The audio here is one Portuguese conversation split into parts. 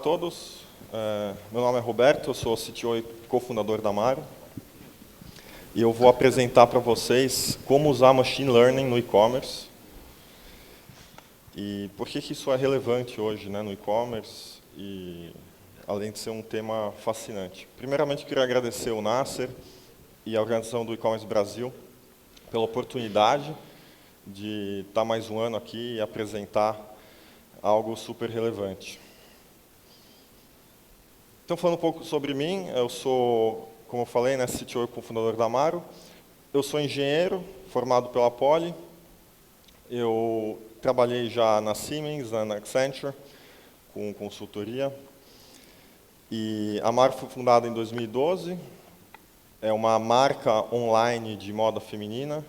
todos. Meu nome é Roberto, eu sou CTO e cofundador da Amaro. E eu vou apresentar para vocês como usar Machine Learning no e-commerce. E por que isso é relevante hoje, né, no e-commerce, e além de ser um tema fascinante. Primeiramente, eu queria agradecer o Nasser e a organização do E-Commerce Brasil pela oportunidade de estar mais um ano aqui e apresentar algo super relevante. Então, falando um pouco sobre mim, eu sou, como eu falei, né, CTO e cofundador da Amaro. Eu sou engenheiro, formado pela Poli. Eu trabalhei já na Siemens, na Accenture, com consultoria. E a Amaro foi fundada em 2012. É uma marca online de moda feminina,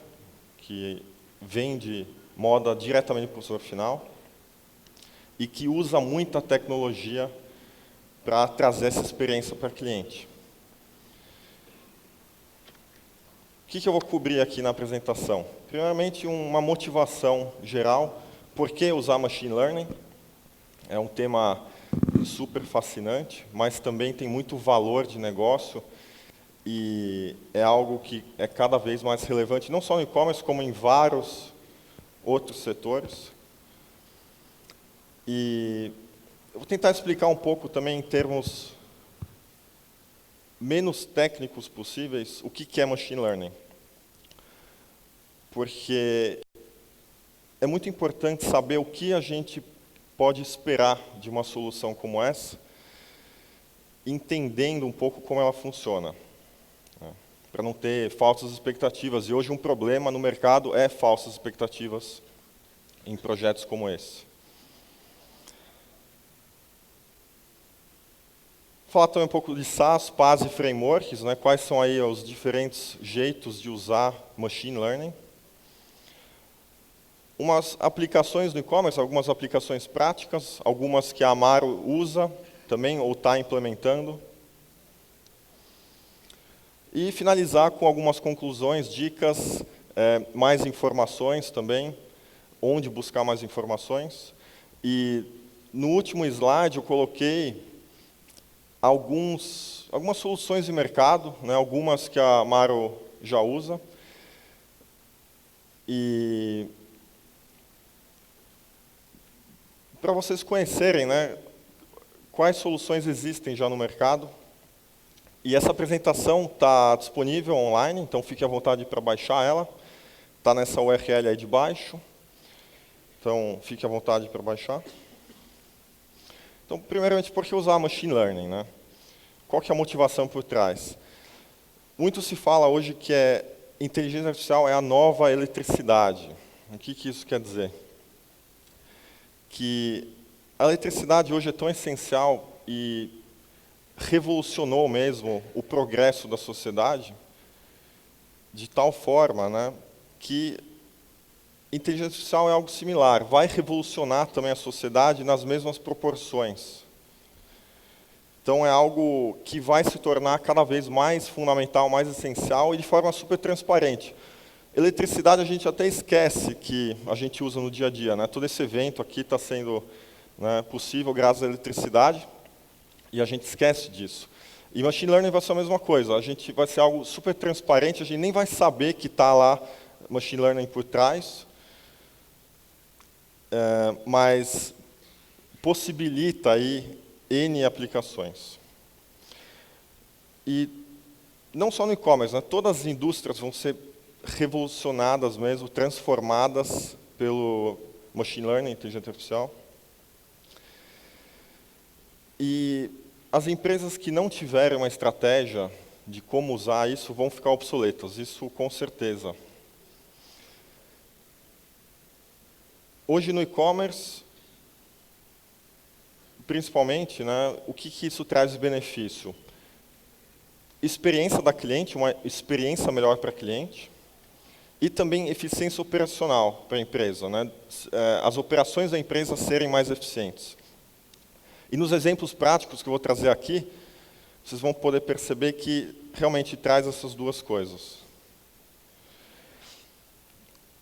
que vende moda diretamente para o consumidor final e que usa muita tecnologia para trazer essa experiência para o cliente. O que eu vou cobrir aqui na apresentação? Primeiramente, uma motivação geral. Por que usar Machine Learning? É um tema super fascinante, mas também tem muito valor de negócio e é algo que é cada vez mais relevante, não só no e-commerce, como em vários outros setores. E eu vou tentar explicar um pouco também em termos menos técnicos possíveis o que é Machine Learning. Porque é muito importante saber o que a gente pode esperar de uma solução como essa, entendendo um pouco como ela funciona, né, para não ter falsas expectativas. E hoje um problema no mercado é falsas expectativas em projetos como esse. Falar também um pouco de SaaS, PaaS e frameworks, né? Quais são aí os diferentes jeitos de usar Machine Learning. Umas aplicações no e-commerce, algumas aplicações práticas, algumas que a Amaro usa também ou está implementando. E finalizar com algumas conclusões, dicas, mais informações também, onde buscar mais informações. E no último slide eu coloquei algumas soluções de mercado, né, algumas que a Amaro já usa. E para vocês conhecerem, né, quais soluções existem já no mercado. E essa apresentação está disponível online, então fique à vontade para baixar ela. Está nessa URL aí de baixo. Então, fique à vontade para baixar. Então, primeiramente, por que usar Machine Learning, né? Qual que é a motivação por trás? Muito se fala hoje que inteligência artificial é a nova eletricidade. O que isso quer dizer? Que a eletricidade hoje é tão essencial e revolucionou mesmo o progresso da sociedade de tal forma, né, que inteligência artificial é algo similar, vai revolucionar também a sociedade nas mesmas proporções. Então é algo que vai se tornar cada vez mais fundamental, mais essencial e de forma super transparente. Eletricidade a gente até esquece que a gente usa no dia a dia, né? Todo esse evento aqui está sendo, né, possível graças à eletricidade e a gente esquece disso. E Machine Learning vai ser a mesma coisa, vai ser algo super transparente, a gente nem vai saber que está lá Machine Learning por trás, mas possibilita aí N aplicações. E não só no e-commerce, né, todas as indústrias vão ser revolucionadas mesmo, transformadas pelo Machine Learning, inteligência artificial. E as empresas que não tiverem uma estratégia de como usar isso vão ficar obsoletas, isso com certeza. Hoje no e-commerce, principalmente, né, o que isso traz de benefício? Experiência da cliente, uma experiência melhor para a cliente, e também eficiência operacional para a empresa, né, as operações da empresa serem mais eficientes. E nos exemplos práticos que eu vou trazer aqui, vocês vão poder perceber que realmente traz essas duas coisas.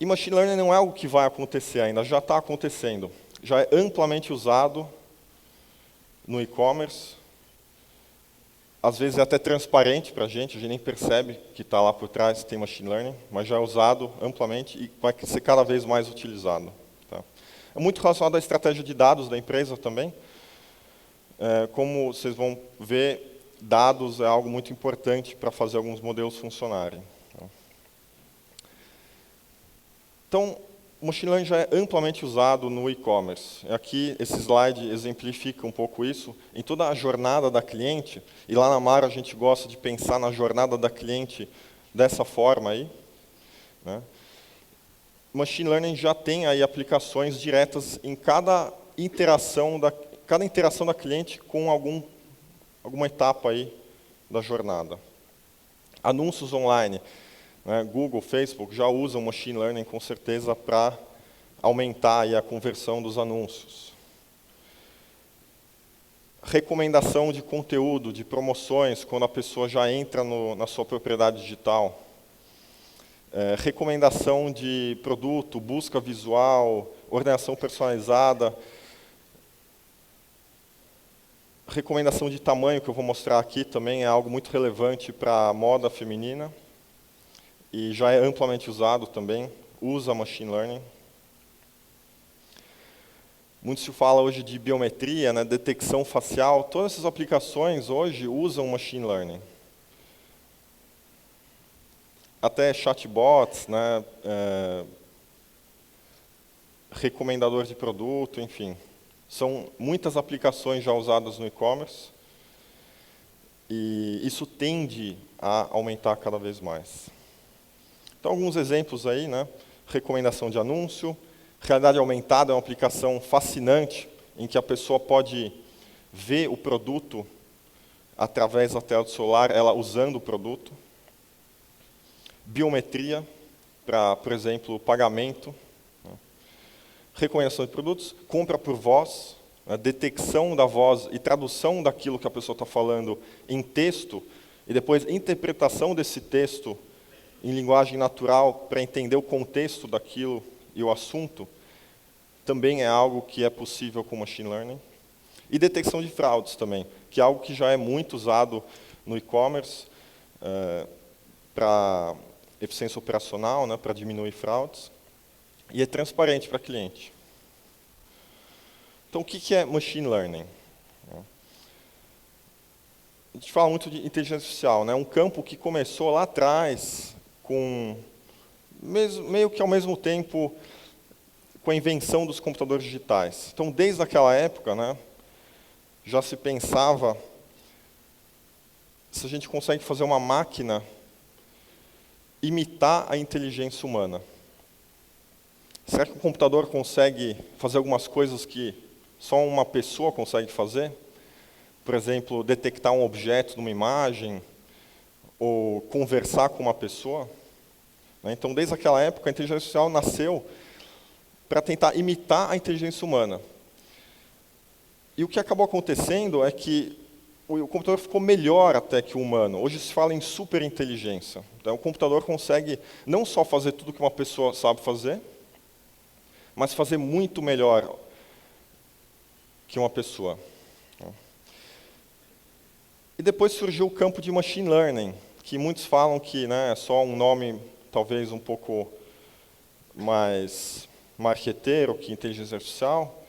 E Machine Learning não é algo que vai acontecer ainda, já está acontecendo. Já é amplamente usado no e-commerce. Às vezes é até transparente para a gente nem percebe que está lá por trás, tem machine learning, mas já é usado amplamente e vai ser cada vez mais utilizado. Tá? É muito relacionado à estratégia de dados da empresa também. Como vocês vão ver, dados é algo muito importante para fazer alguns modelos funcionarem. Então, o machine learning já é amplamente usado no e-commerce. Aqui, esse slide exemplifica um pouco isso. Em toda a jornada da cliente, e lá na Mara a gente gosta de pensar na jornada da cliente dessa forma aí, né? Machine learning já tem aí aplicações diretas em cada interação da cliente com alguma etapa aí da jornada. Anúncios online. Google, Facebook já usam machine learning com certeza para aumentar aí a conversão dos anúncios. Recomendação de conteúdo, de promoções, quando a pessoa já entra na sua propriedade digital. Recomendação de produto, busca visual, ordenação personalizada. Recomendação de tamanho, que eu vou mostrar aqui também, é algo muito relevante para a moda feminina. E já é amplamente usado também, usa machine learning. Muito se fala hoje de biometria, né, detecção facial, todas essas aplicações hoje usam machine learning. Até chatbots, né, recomendador de produto, enfim. São muitas aplicações já usadas no e-commerce, e isso tende a aumentar cada vez mais. Então, alguns exemplos aí, né? Recomendação de anúncio. Realidade aumentada é uma aplicação fascinante, em que a pessoa pode ver o produto através da tela do celular, ela usando o produto. Biometria, para, por exemplo, pagamento. Recomendação de produtos. Compra por voz, a detecção da voz e tradução daquilo que a pessoa está falando em texto, e depois interpretação desse texto em linguagem natural, para entender o contexto daquilo e o assunto, também é algo que é possível com machine learning. E detecção de fraudes também, que é algo que já é muito usado no e-commerce, para eficiência operacional, né, para diminuir fraudes, e é transparente para cliente. Então, o que é machine learning? A gente fala muito de inteligência artificial, né, um campo que começou lá atrás, meio que ao mesmo tempo com a invenção dos computadores digitais. Então, desde aquela época, né, já se pensava se a gente consegue fazer uma máquina imitar a inteligência humana. Será que o computador consegue fazer algumas coisas que só uma pessoa consegue fazer? Por exemplo, detectar um objeto numa imagem, ou conversar com uma pessoa. Então, desde aquela época, a inteligência artificial nasceu para tentar imitar a inteligência humana. E o que acabou acontecendo é que o computador ficou melhor até que o humano. Hoje se fala em superinteligência. Então, o computador consegue não só fazer tudo que uma pessoa sabe fazer, mas fazer muito melhor que uma pessoa. E depois surgiu o campo de machine learning, que muitos falam que, né, é só um nome talvez um pouco mais marqueteiro que inteligência artificial,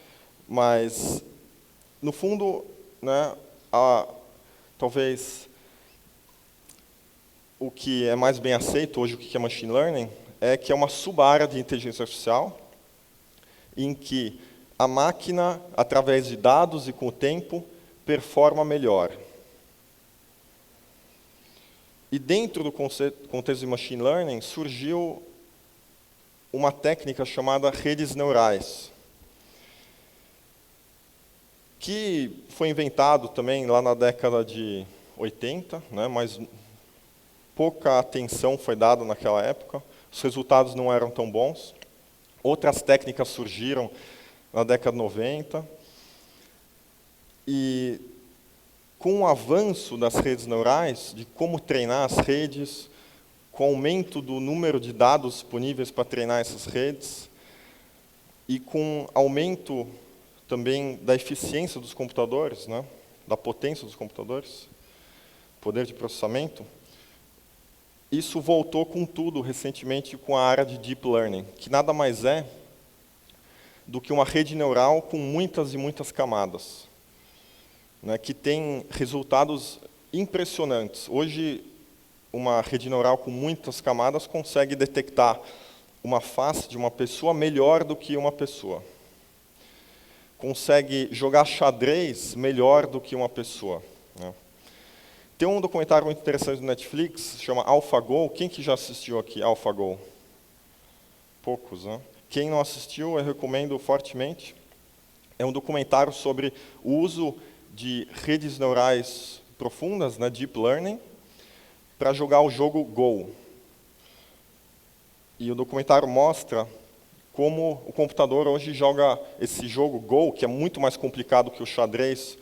mas, no fundo, né, talvez o que é mais bem aceito hoje, o que é machine learning, é que é uma sub-área de inteligência artificial, em que a máquina, através de dados e com o tempo, performa melhor. E dentro do contexto de machine learning, surgiu uma técnica chamada redes neurais, que foi inventado também lá na década de 80, né, mas pouca atenção foi dada naquela época, os resultados não eram tão bons. Outras técnicas surgiram na década de 90, e com o avanço das redes neurais, de como treinar as redes, com o aumento do número de dados disponíveis para treinar essas redes, e com aumento também da eficiência dos computadores, né? Da potência dos computadores, poder de processamento. Isso voltou com tudo recentemente com a área de Deep Learning, que nada mais é do que uma rede neural com muitas e muitas camadas, né, que tem resultados impressionantes. Hoje, uma rede neural com muitas camadas consegue detectar uma face de uma pessoa melhor do que uma pessoa. Consegue jogar xadrez melhor do que uma pessoa, né? Tem um documentário muito interessante do Netflix, se chama AlphaGo. Quem que já assistiu aqui AlphaGo? Poucos, né? Quem não assistiu, eu recomendo fortemente. É um documentário sobre o uso de redes neurais profundas, né, Deep Learning, para jogar o jogo Go. E o documentário mostra como o computador hoje joga esse jogo Go, que é muito mais complicado que o xadrez,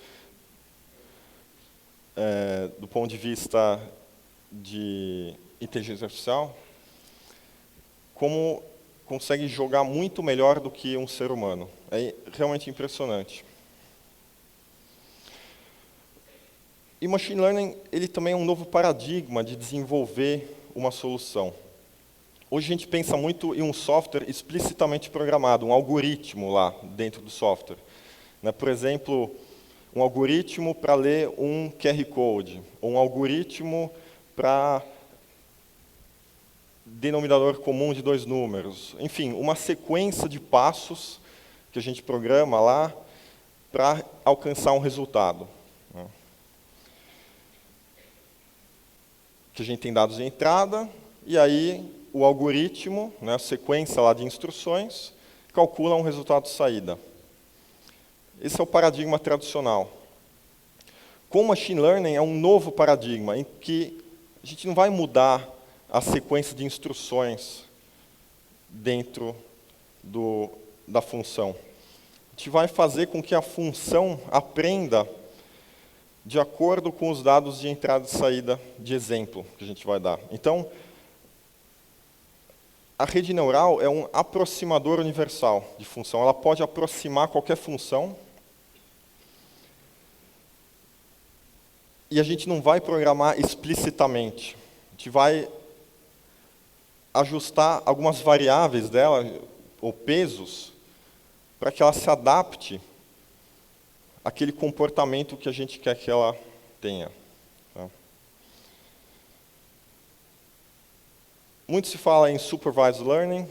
do ponto de vista de inteligência artificial, como consegue jogar muito melhor do que um ser humano. É realmente impressionante. E Machine Learning, ele também é um novo paradigma de desenvolver uma solução. Hoje a gente pensa muito em um software explicitamente programado, um algoritmo lá dentro do software, né? Por exemplo, um algoritmo para ler um QR Code, ou um algoritmo para denominador comum de 2 números. Enfim, uma sequência de passos que a gente programa lá para alcançar um resultado, né? Que a gente tem dados de entrada, e aí o algoritmo, né, a sequência lá de instruções, calcula um resultado de saída. Esse é o paradigma tradicional. Com Machine Learning é um novo paradigma, em que a gente não vai mudar a sequência de instruções dentro da função. A gente vai fazer com que a função aprenda de acordo com os dados de entrada e saída de exemplo que a gente vai dar. Então, a rede neural é um aproximador universal de função. Ela pode aproximar qualquer função. E a gente não vai programar explicitamente. A gente vai ajustar algumas variáveis dela, ou pesos, para que ela se adapte àquele comportamento que a gente quer que ela tenha. Tá? Muito se fala em supervised learning,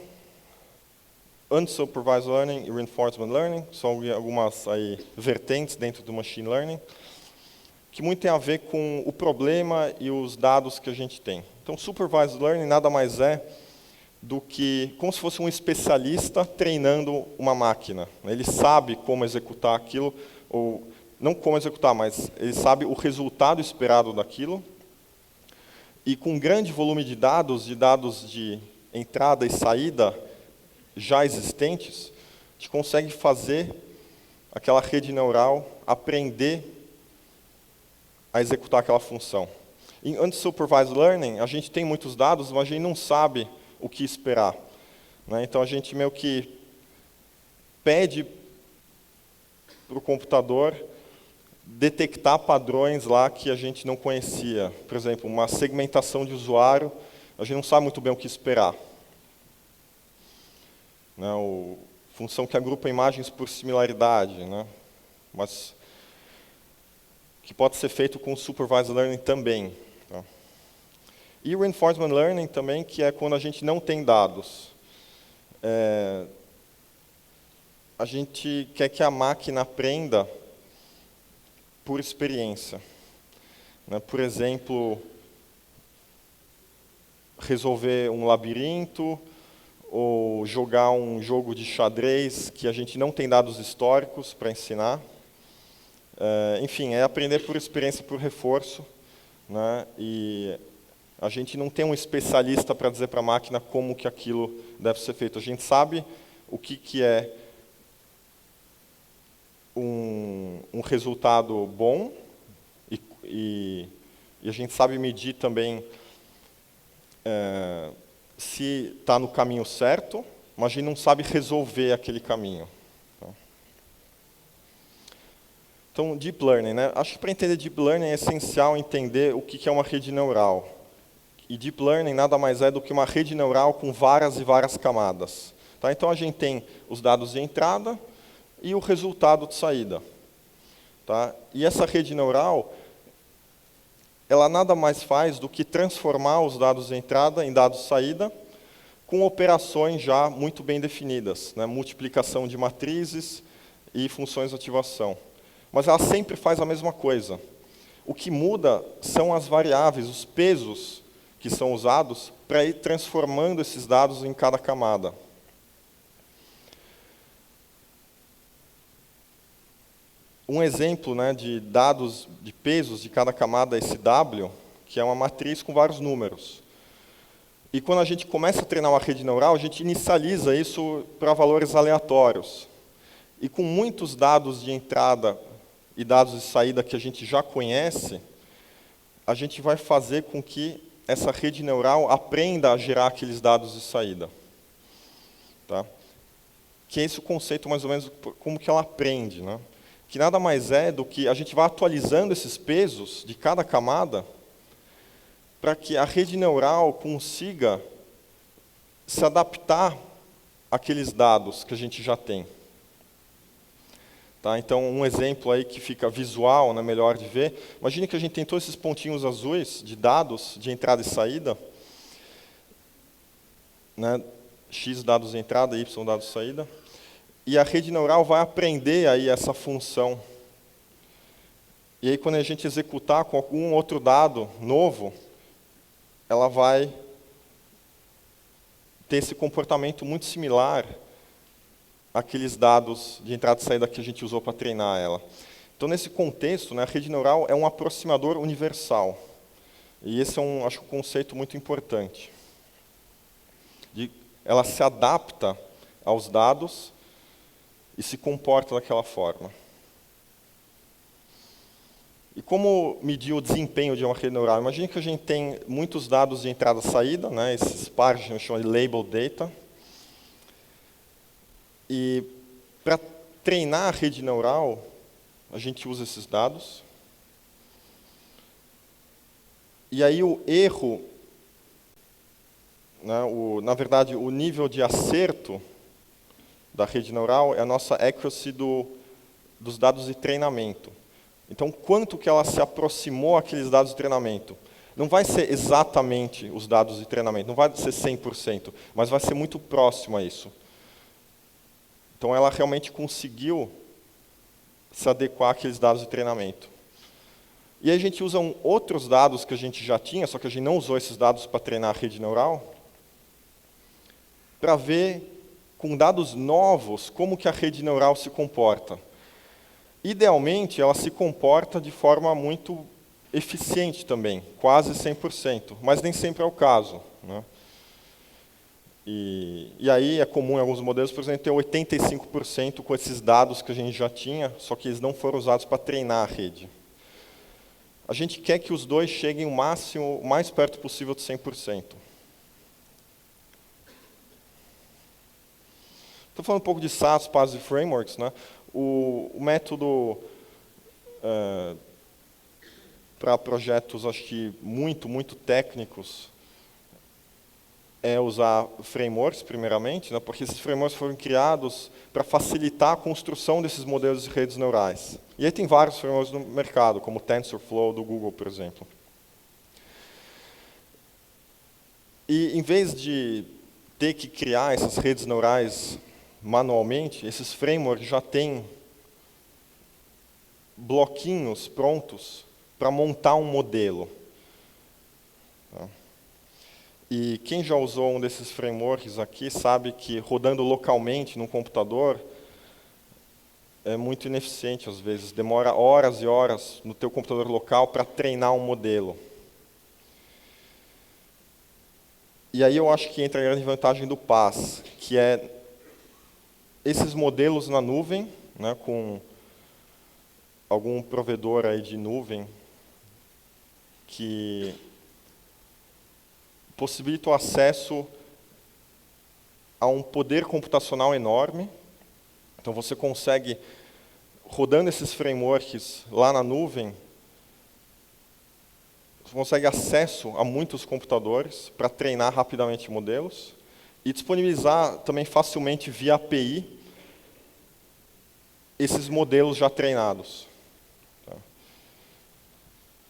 unsupervised learning e reinforcement learning. São algumas aí vertentes dentro do machine learning, que muito tem a ver com o problema e os dados que a gente tem. Então, supervised learning nada mais é do que como se fosse um especialista treinando uma máquina. Ele sabe como executar aquilo, ou não como executar, mas ele sabe o resultado esperado daquilo. E com um grande volume de dados de entrada e saída já existentes, a gente consegue fazer aquela rede neural aprender a executar aquela função. Em unsupervised learning, a gente tem muitos dados, mas a gente não sabe o que esperar, né? Então, a gente meio que pede para o computador detectar padrões lá que a gente não conhecia. Por exemplo, uma segmentação de usuário, a gente não sabe muito bem o que esperar. Né? Função que agrupa imagens por similaridade, né? Mas que pode ser feito com supervised learning também. Tá? E reinforcement learning também, que é quando a gente não tem dados. A gente quer que a máquina aprenda por experiência. Né? Por exemplo, resolver um labirinto, ou jogar um jogo de xadrez que a gente não tem dados históricos para ensinar. Enfim, é aprender por experiência, por reforço, né? E a gente não tem um especialista para dizer para a máquina como que aquilo deve ser feito. A gente sabe o que é um resultado bom e a gente sabe medir também se está no caminho certo, mas a gente não sabe resolver aquele caminho. Tá? Então, Deep Learning, né? Acho que para entender Deep Learning é essencial entender o que é uma rede neural. E Deep Learning nada mais é do que uma rede neural com várias e várias camadas. Tá? Então, a gente tem os dados de entrada e o resultado de saída. Tá? E essa rede neural, ela nada mais faz do que transformar os dados de entrada em dados de saída com operações já muito bem definidas, né? Multiplicação de matrizes e funções de ativação. Mas ela sempre faz a mesma coisa. O que muda são as variáveis, os pesos que são usados para ir transformando esses dados em cada camada. Um exemplo, né, de dados, de pesos de cada camada é esse W, que é uma matriz com vários números. E quando a gente começa a treinar uma rede neural, a gente inicializa isso para valores aleatórios. E com muitos dados de entrada e dados de saída que a gente já conhece, a gente vai fazer com que essa rede neural aprenda a gerar aqueles dados de saída. Tá? Que é esse o conceito, mais ou menos, como que ela aprende, né? Que nada mais é do que a gente vai atualizando esses pesos de cada camada para que a rede neural consiga se adaptar àqueles dados que a gente já tem. Tá? Então, um exemplo aí que fica visual, né, melhor de ver. Imagine que a gente tem todos esses pontinhos azuis de dados de entrada e saída. Né, X dados de entrada, Y dados de saída. E a rede neural vai aprender aí essa função. E aí, quando a gente executar com algum outro dado novo, ela vai ter esse comportamento muito similar àqueles dados de entrada e saída que a gente usou para treinar ela. Então, nesse contexto, né, a rede neural é um aproximador universal. E esse é, acho, um conceito muito importante. Ela se adapta aos dados e se comporta daquela forma. E como medir o desempenho de uma rede neural? Imagine que a gente tem muitos dados de entrada e saída, né, esses pares a gente chama de label data. E para treinar a rede neural, a gente usa esses dados. E aí o erro, né, na verdade, o nível de acerto da rede neural é a nossa accuracy dos dados de treinamento. Então, quanto que ela se aproximou àqueles dados de treinamento? Não vai ser exatamente os dados de treinamento, não vai ser 100%, mas vai ser muito próximo a isso. Então, ela realmente conseguiu se adequar àqueles dados de treinamento. E aí a gente usa outros dados que a gente já tinha, só que a gente não usou esses dados para treinar a rede neural, para ver, com dados novos, como que a rede neural se comporta. Idealmente, ela se comporta de forma muito eficiente também, quase 100%, mas nem sempre é o caso. Né? E aí é comum em alguns modelos, por exemplo, ter 85% com esses dados que a gente já tinha, só que eles não foram usados para treinar a rede. A gente quer que os dois cheguem o mais perto possível de 100%. Estou falando um pouco de SAS, PaaS e Frameworks. Né? O método para projetos, acho que muito técnicos, é usar frameworks, primeiramente, né? Porque esses frameworks foram criados para facilitar a construção desses modelos de redes neurais. E aí tem vários frameworks no mercado, como o TensorFlow do Google, por exemplo. E em vez de ter que criar essas redes neurais manualmente, esses frameworks já têm bloquinhos prontos para montar um modelo. Tá? E quem já usou um desses frameworks aqui sabe que rodando localmente num computador é muito ineficiente às vezes, demora horas e horas no teu computador local para treinar um modelo. E aí eu acho que entra a grande vantagem do PaaS, que é esses modelos na nuvem, né, com algum provedor aí de nuvem que possibilita o acesso a um poder computacional enorme. Então você consegue rodando esses frameworks lá na nuvem, você consegue acesso a muitos computadores para treinar rapidamente modelos e disponibilizar também facilmente via API esses modelos já treinados.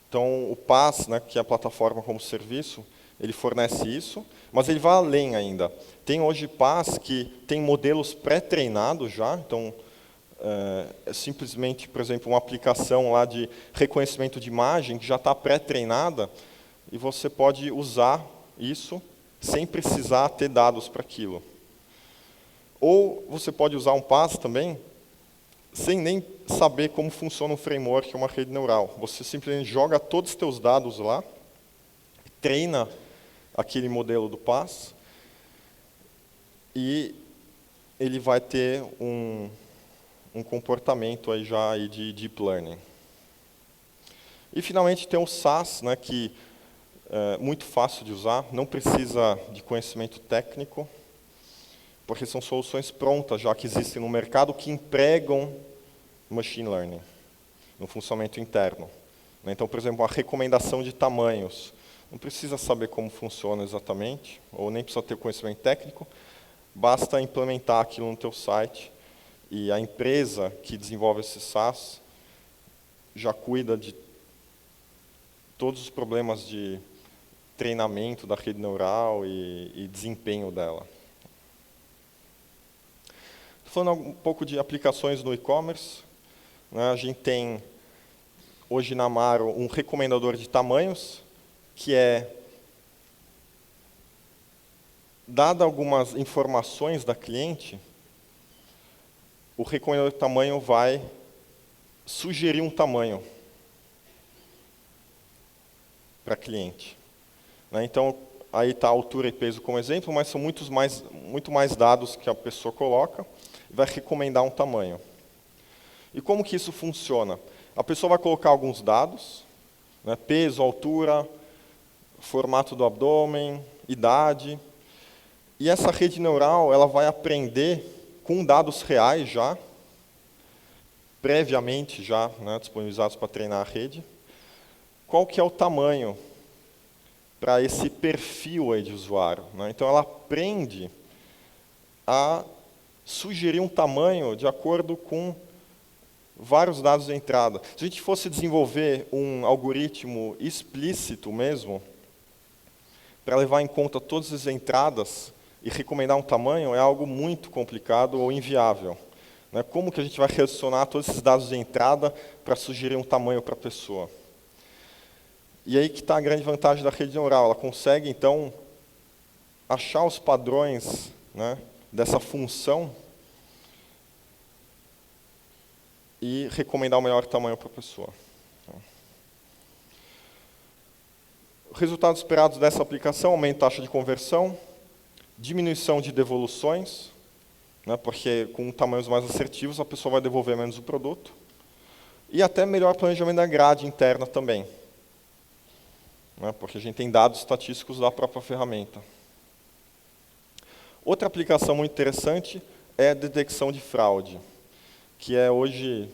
Então, o PaaS, né, que é a plataforma como serviço, ele fornece isso, mas ele vai além ainda. Tem hoje PaaS que tem modelos pré-treinados já, então, é simplesmente, por exemplo, uma aplicação lá de reconhecimento de imagem que já está pré-treinada, e você pode usar isso sem precisar ter dados para aquilo. Ou você pode usar um PaaS também, sem nem saber como funciona um framework ou uma rede neural. Você simplesmente joga todos os seus dados lá, treina aquele modelo do PaaS, e ele vai ter um comportamento aí já aí de Deep Learning. E, finalmente, tem o SaaS, né, que é muito fácil de usar, não precisa de conhecimento técnico, porque são soluções prontas já que existem no mercado que empregam machine learning no funcionamento interno. Então, por exemplo, a recomendação de tamanhos. Não precisa saber como funciona exatamente, ou nem precisa ter conhecimento técnico, basta implementar aquilo no teu site, e a empresa que desenvolve esse SaaS já cuida de todos os problemas de treinamento da rede neural e desempenho dela. Falando um pouco de aplicações no e-commerce, né, a gente tem hoje na Amaro um recomendador de tamanhos, que é, dada algumas informações da cliente, o recomendador de tamanho vai sugerir um tamanho para a cliente. Então, aí está a altura e peso como exemplo, mas são muito mais dados que a pessoa coloca e vai recomendar um tamanho. E como que isso funciona? A pessoa vai colocar alguns dados, né, peso, altura, formato do abdômen, idade, e essa rede neural ela vai aprender com dados reais já, previamente já, né, disponibilizados para treinar a rede, qual que é o tamanho para esse perfil aí de usuário. Né? Então, ela aprende a sugerir um tamanho de acordo com vários dados de entrada. Se a gente fosse desenvolver um algoritmo explícito mesmo, para levar em conta todas as entradas e recomendar um tamanho, é algo muito complicado ou inviável. Né? Como que a gente vai relacionar todos esses dados de entrada para sugerir um tamanho para a pessoa? E aí que está a grande vantagem da rede neural. Ela consegue, então, achar os padrões, né, dessa função e recomendar o melhor tamanho para a pessoa. Resultados esperados dessa aplicação: aumento da taxa de conversão, diminuição de devoluções, né, porque com tamanhos mais assertivos a pessoa vai devolver menos o produto, e até melhor planejamento da grade interna também, né, porque a gente tem dados estatísticos da própria ferramenta. Outra aplicação muito interessante é a detecção de fraude, que é hoje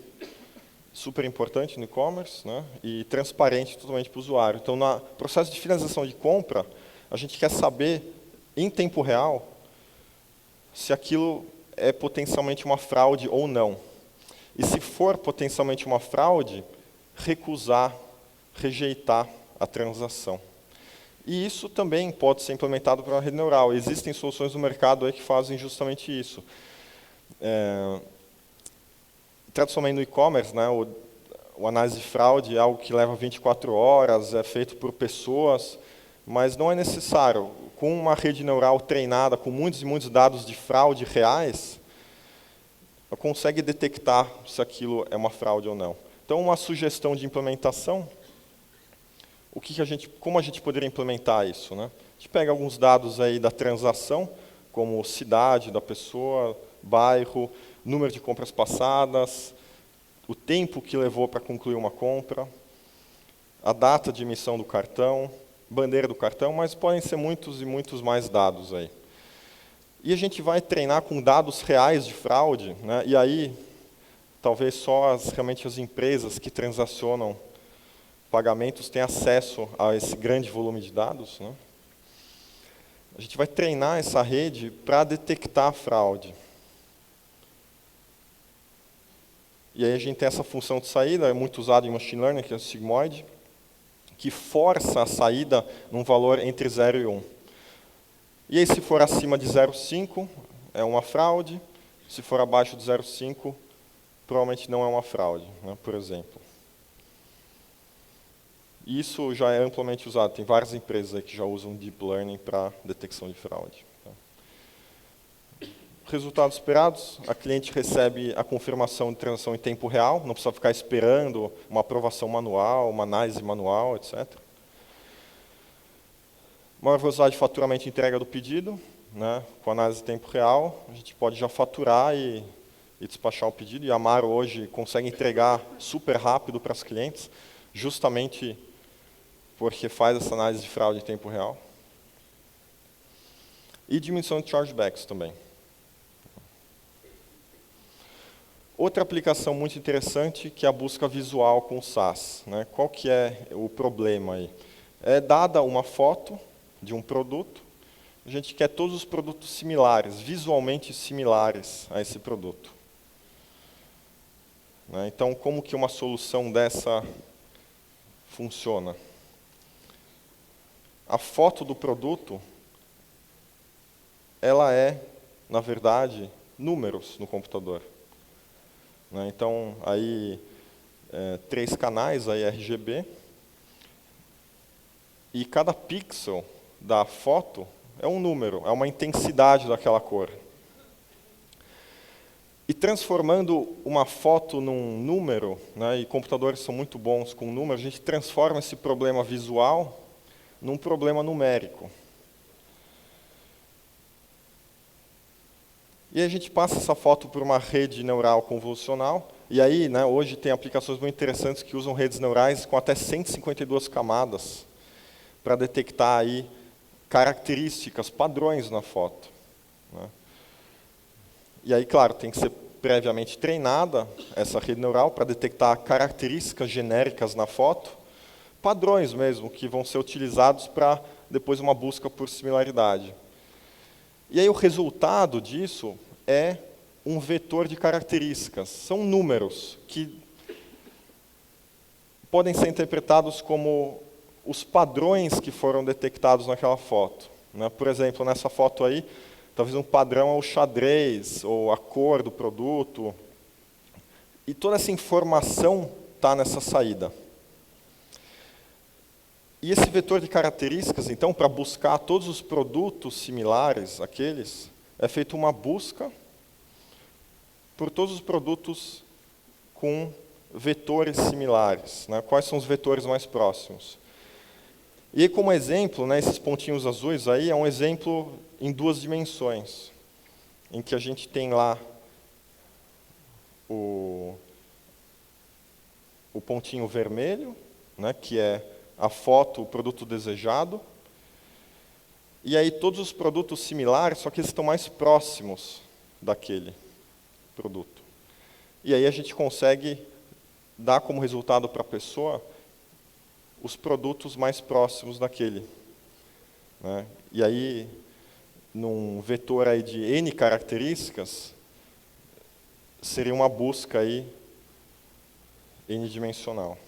super importante no e-commerce, né, e transparente totalmente para o usuário. Então, no processo de finalização de compra, a gente quer saber, em tempo real, se aquilo é potencialmente uma fraude ou não. E se for potencialmente uma fraude, recusar, rejeitar a transação. E isso também pode ser implementado para uma rede neural. Existem soluções no mercado aí que fazem justamente isso. Tradicionalmente no e-commerce, né, o análise de fraude é algo que leva 24 horas, é feito por pessoas, mas não é necessário. Com uma rede neural treinada, com muitos e muitos dados de fraude reais, ela consegue detectar se aquilo é uma fraude ou não. Então, uma sugestão de implementação: como a gente poderia implementar isso? Né? A gente pega alguns dados aí da transação, como cidade da pessoa, bairro, número de compras passadas, o tempo que levou para concluir uma compra, a data de emissão do cartão, bandeira do cartão, mas podem ser muitos e muitos mais dados aí. E a gente vai treinar com dados reais de fraude, né? E aí talvez só realmente as empresas que transacionam pagamentos tenham acesso a esse grande volume de dados, né? A gente vai treinar essa rede para detectar a fraude. E aí a gente tem essa função de saída, é muito usada em machine learning, que é o sigmoid, que força a saída num valor entre 0 e 1. E aí, se for acima de 0,5, é uma fraude. Se for abaixo de 0,5, provavelmente não é uma fraude, né, por exemplo. Isso já é amplamente usado. Tem várias empresas aí que já usam Deep Learning para detecção de fraude. Resultados esperados, a cliente recebe a confirmação de transação em tempo real, não precisa ficar esperando uma aprovação manual, uma análise manual, etc. Maior velocidade de faturamento e entrega do pedido, né? Com análise em tempo real, a gente pode já faturar e despachar o pedido. E a Amaro hoje consegue entregar super rápido para as clientes, justamente porque faz essa análise de fraude em tempo real. E diminuição de chargebacks também. Outra aplicação muito interessante que é a busca visual com SaaS, né? Qual que é o problema aí? É dada uma foto de um produto, a gente quer todos os produtos similares, visualmente similares a esse produto. Né? Então, como que uma solução dessa funciona? A foto do produto, ela é, na verdade, números no computador. Né? Então, aí, 3 canais, aí RGB, e cada pixel da foto é um número, é uma intensidade daquela cor. E transformando uma foto num número, né, e computadores são muito bons com números, a gente transforma esse problema visual num problema numérico. E a gente passa essa foto por uma rede neural convolucional, e aí, né, hoje tem aplicações muito interessantes que usam redes neurais com até 152 camadas para detectar aí características, padrões na foto. Né? E aí, claro, tem que ser previamente treinada essa rede neural para detectar características genéricas na foto, padrões mesmo, que vão ser utilizados para depois uma busca por similaridade. E aí o resultado disso é um vetor de características. São números que podem ser interpretados como os padrões que foram detectados naquela foto. Né? Por exemplo, nessa foto aí, talvez um padrão é o xadrez, ou a cor do produto. E toda essa informação está nessa saída. E esse vetor de características, então, para buscar todos os produtos similares àqueles, é feita uma busca por todos os produtos com vetores similares. Né? Quais são os vetores mais próximos? E aí, como exemplo, né, esses pontinhos azuis aí é um exemplo em 2 dimensões, em que a gente tem lá o pontinho vermelho, né, que é a foto, o produto desejado, e aí todos os produtos similares, só que eles estão mais próximos daquele produto. E aí a gente consegue dar como resultado para a pessoa os produtos mais próximos daquele. Né? E aí, num vetor aí de N características, seria uma busca aí N-dimensional.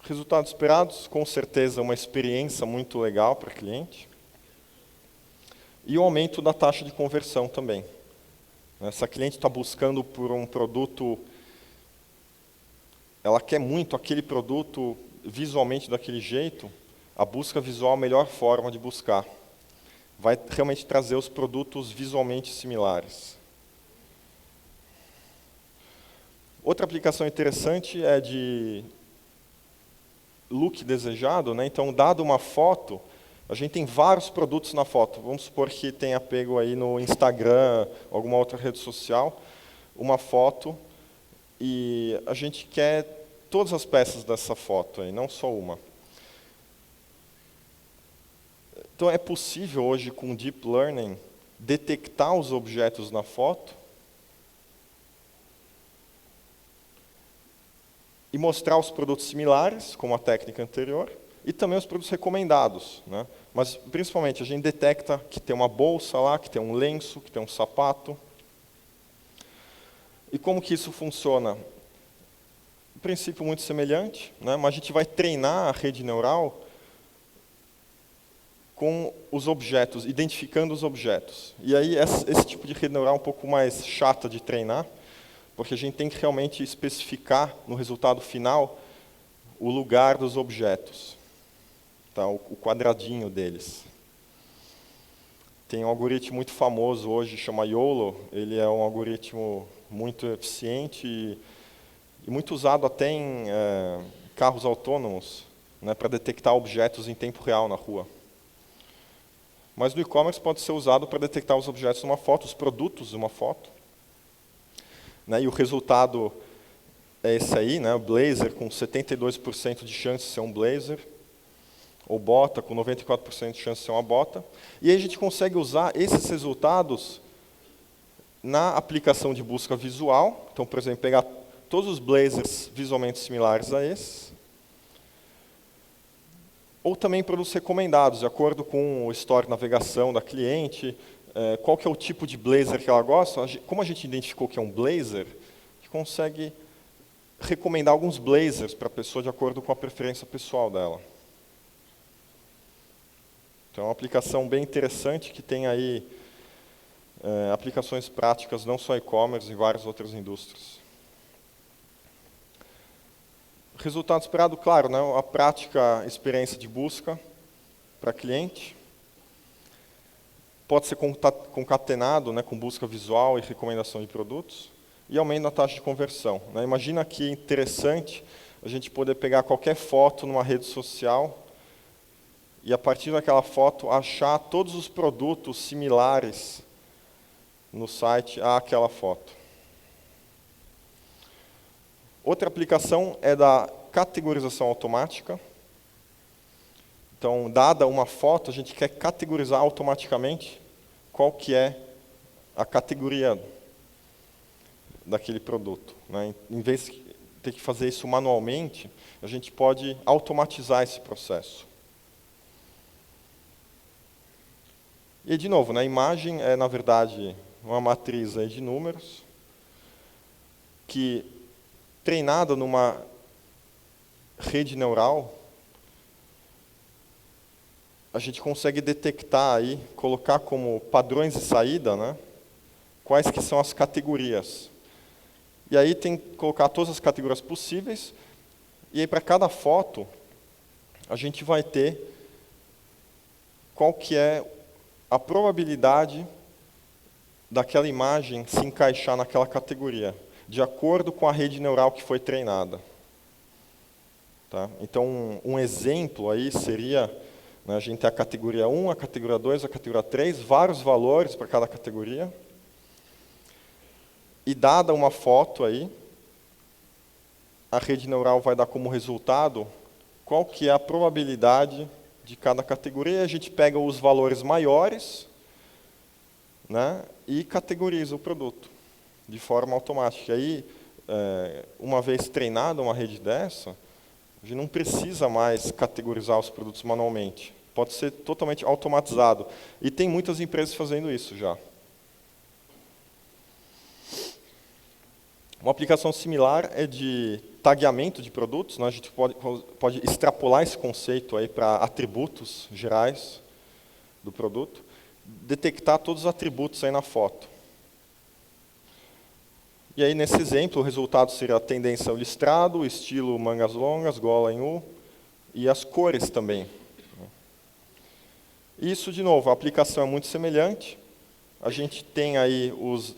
Resultados esperados, com certeza uma experiência muito legal para o cliente. E o aumento da taxa de conversão também. Se a cliente está buscando por um produto, ela quer muito aquele produto visualmente daquele jeito, a busca visual é a melhor forma de buscar. Vai realmente trazer os produtos visualmente similares. Outra aplicação interessante é de look desejado, né? Então, dado uma foto, a gente tem vários produtos na foto. Vamos supor que tenha pego aí no Instagram, alguma outra rede social, uma foto, e a gente quer todas as peças dessa foto aí, não só uma. Então, é possível hoje, com Deep Learning, detectar os objetos na foto e mostrar os produtos similares, como a técnica anterior, e também os produtos recomendados, né? Mas, principalmente, a gente detecta que tem uma bolsa lá, que tem um lenço, que tem um sapato. E como que isso funciona? Um princípio muito semelhante, né? Mas a gente vai treinar a rede neural com os objetos, identificando os objetos. E aí, esse tipo de rede neural é um pouco mais chata de treinar, porque a gente tem que realmente especificar, no resultado final, o lugar dos objetos. Tá, o quadradinho deles. Tem um algoritmo muito famoso hoje, chama YOLO. Ele é um algoritmo muito eficiente e muito usado até em carros autônomos, né, para detectar objetos em tempo real na rua. Mas no e-commerce pode ser usado para detectar os objetos numa foto, os produtos de uma foto. Né, e o resultado é esse aí, né, o blazer com 72% de chance de ser um blazer, ou bota com 94% de chance de ser uma bota. E aí a gente consegue usar esses resultados na aplicação de busca visual. Então, por exemplo, pegar todos os blazers visualmente similares a esses, ou também produtos recomendados, de acordo com o histórico de navegação da cliente, qual que é o tipo de blazer que ela gosta. Como a gente identificou que é um blazer, a gente consegue recomendar alguns blazers para a pessoa de acordo com a preferência pessoal dela. Então, é uma aplicação bem interessante que tem aí aplicações práticas, não só e-commerce, em várias outras indústrias. Resultado esperado, claro, né, a prática experiência de busca para cliente. Pode ser concatenado, né, com busca visual e recomendação de produtos. E aumenta a taxa de conversão. Né. Imagina que interessante a gente poder pegar qualquer foto numa rede social e, a partir daquela foto, achar todos os produtos similares no site àquela foto. Outra aplicação é da categorização automática. Então, dada uma foto, a gente quer categorizar automaticamente qual que é a categoria daquele produto. Né? Em vez de ter que fazer isso manualmente, a gente pode automatizar esse processo. E, de novo, né, a imagem é, na verdade, uma matriz aí de números que, treinada numa rede neural, a gente consegue detectar aí, colocar como padrões de saída, né, quais que são as categorias. E aí tem que colocar todas as categorias possíveis, e aí para cada foto, a gente vai ter qual que é a probabilidade daquela imagem se encaixar naquela categoria, de acordo com a rede neural que foi treinada. Tá? Então, um exemplo aí seria, né, a gente tem a categoria 1, a categoria 2, a categoria 3, vários valores para cada categoria. E dada uma foto aí, a rede neural vai dar como resultado qual que é a probabilidade de cada categoria. A gente pega os valores maiores, né, e categoriza o produto de forma automática. E aí, uma vez treinada uma rede dessa, a gente não precisa mais categorizar os produtos manualmente. Pode ser totalmente automatizado. E tem muitas empresas fazendo isso já. Uma aplicação similar é de tagueamento de produtos. Né? A gente pode extrapolar esse conceito aí para atributos gerais do produto, detectar todos os atributos aí na foto. E aí, nesse exemplo, o resultado seria a tendência ao listrado, o estilo mangas longas, gola em U, e as cores também. Isso, de novo, a aplicação é muito semelhante. A gente tem aí os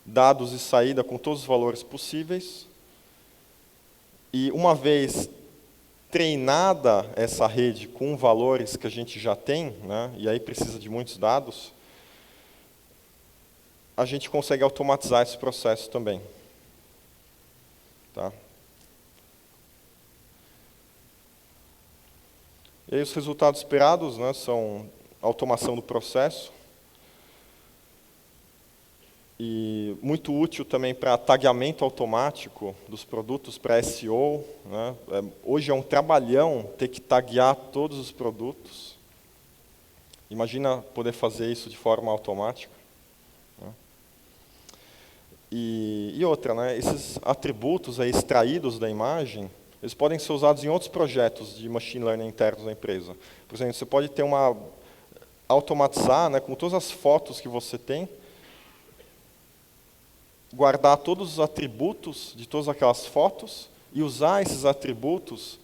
dados de saída com todos os valores possíveis. E uma vez treinada essa rede com valores que a gente já tem, né, e aí precisa de muitos dados, a gente consegue automatizar esse processo também. Tá? E aí os resultados esperados, né, são automação do processo, E muito útil também para tagueamento automático dos produtos para SEO, né? Hoje é um trabalhão ter que taguear todos os produtos. Imagina poder fazer isso de forma automática. Né? E outra, né? Esses atributos aí extraídos da imagem, eles podem ser usados em outros projetos de machine learning internos da empresa. Por exemplo, você pode ter automatizar, né, com todas as fotos que você tem, guardar todos os atributos de todas aquelas fotos e usar esses atributos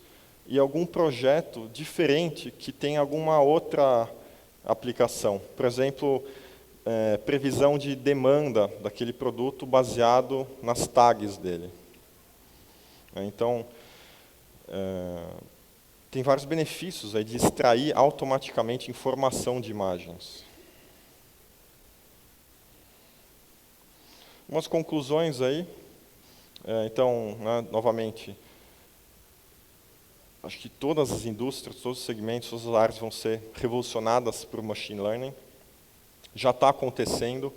em algum projeto diferente que tenha alguma outra aplicação. Por exemplo, previsão de demanda daquele produto baseado nas tags dele. Então, tem vários benefícios aí de extrair automaticamente informação de imagens. Umas conclusões aí. Então, né, novamente, acho que todas as indústrias, todos os segmentos, todas as áreas vão ser revolucionadas por machine learning. Já está acontecendo.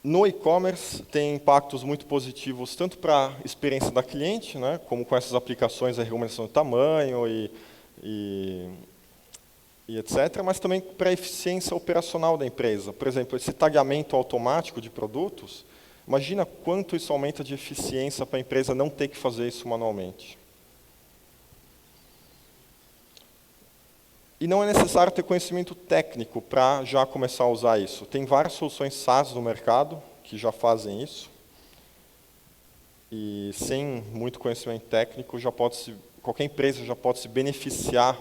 No e-commerce tem impactos muito positivos, tanto para a experiência da cliente, né, como com essas aplicações de recomendação de tamanho e etc., mas também para a eficiência operacional da empresa. Por exemplo, esse tagueamento automático de produtos, imagina quanto isso aumenta de eficiência para a empresa não ter que fazer isso manualmente. E não é necessário ter conhecimento técnico para já começar a usar isso. Tem várias soluções SaaS no mercado que já fazem isso. E sem muito conhecimento técnico, qualquer empresa já pode se beneficiar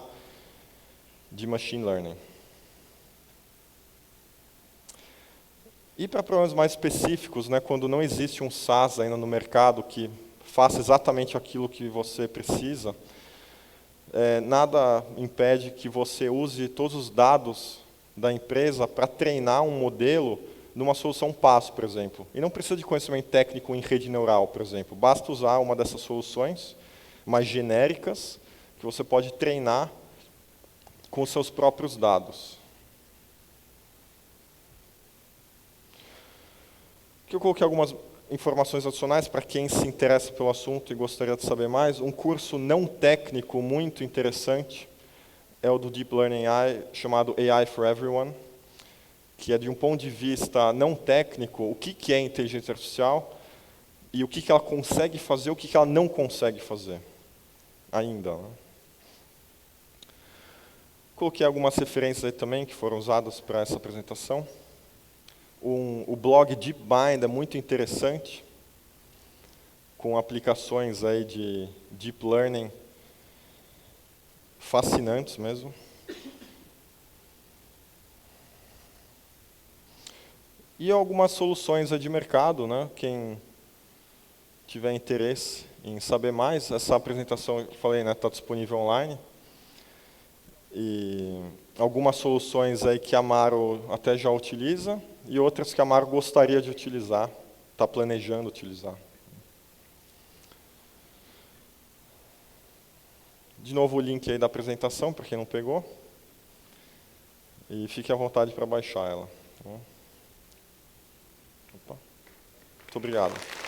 de machine learning. E para problemas mais específicos, né, quando não existe um SaaS ainda no mercado que faça exatamente aquilo que você precisa, nada impede que você use todos os dados da empresa para treinar um modelo numa solução PaaS, por exemplo. E não precisa de conhecimento técnico em rede neural, por exemplo. Basta usar uma dessas soluções mais genéricas que você pode treinar com os seus próprios dados. Aqui eu coloquei algumas informações adicionais para quem se interessa pelo assunto e gostaria de saber mais. Um curso não técnico muito interessante é o do Deep Learning AI, chamado AI for Everyone, que é de um ponto de vista não técnico, o que é inteligência artificial e o que ela consegue fazer, o que ela não consegue fazer ainda. Né? Coloquei algumas referências aí também que foram usadas para essa apresentação. O blog DeepMind é muito interessante, com aplicações aí de Deep Learning fascinantes mesmo. E algumas soluções aí de mercado, né? Quem tiver interesse em saber mais, essa apresentação, eu falei, né, está disponível online. E algumas soluções aí que a Amaro até já utiliza e outras que a Amaro gostaria de utilizar, está planejando utilizar. De novo o link aí da apresentação, para quem não pegou. E fique à vontade para baixar ela. Opa. Muito obrigado.